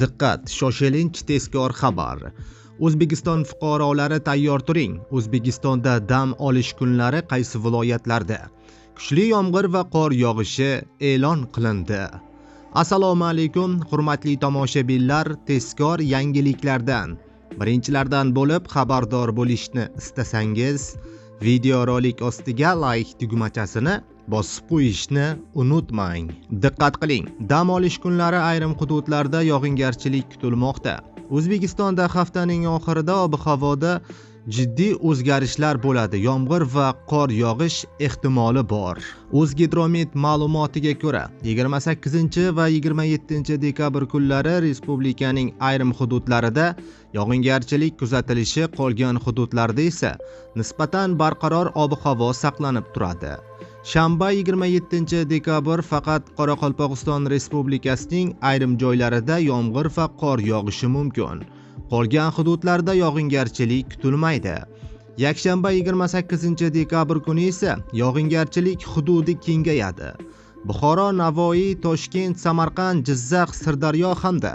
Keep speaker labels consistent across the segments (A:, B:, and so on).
A: Diqqat, shoshilinch tezkor xabar. O'zbekiston fuqarolari tayyor turing. O'zbekistonda dam olish kunlari qaysi viloyatlarda? Kuchli yomg'ir va qor yog'ishi e'lon qilindi. Assalomu alaykum, hurmatli tomoshabinlar, tezkor yangiliklardan birinchilardan bo'lib xabardor bo'lishni istasangiz, videorolik ostiga like tugmachasini bosib qo'yishni unutmang. Diqqat qiling, dam olish kunlari ayrim hududlarda yog'ingarchilik kutilmoqda. O'zbekistonda haftaning oxirida ob-havoda jiddiy o'zgarishlar bo'ladi. Yomg'ir va qor yog'ish ehtimoli bor. O'zgidromet ma'lumotiga ko'ra, 28 va 27 dekabr kunlari respublikaning ayrim hududlarida yog'ingarchilik kuzatilishi, qolgan hududlarda esa nisbatan barqaror ob-havo saqlanib turadi. Shanba 27 dekabr faqat Qoraqalpog'iston Respublikasining ayrim joylarida yomg'ir va qor yog'ishi mumkin. Qolgan hududlarda yog'ingarchilik kutilmaydi. Yakshanba 28 dekabr kuni esa yog'ingarchilik hududi kengayadi. Buxoro, Navoiy, Toshkent, Samarqand, Jizzax, Sirdaryo hamda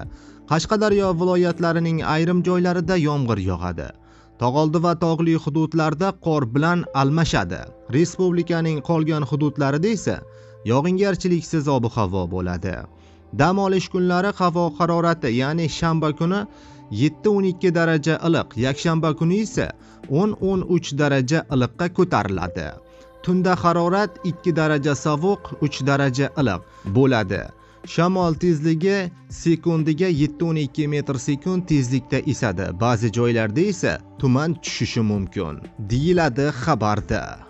A: Qashqadaryo viloyatlarining ayrim joylarida yomg'ir yog'adi. Tog'oldi va tog'li hududlarda qor bilan almashadi. Respublikaning qolgan hududlarida esa yog'ingarchiliksiz ob-havo bo'ladi. Dam olish kunlari havo harorati, ya'ni shanba kuni 7-12 daraja iliq, yakshanba kuni esa 10-13 daraja iliqqa ko'tariladi. Tunda harorat 2 daraja sovuq, 3 daraja iliq bo'ladi. Shamol tezligi sekundiga 7-12 metr/sekund tezlikda esadi. Ba'zi joylarda esa tuman tushishi mumkin, deyiladi xabarda.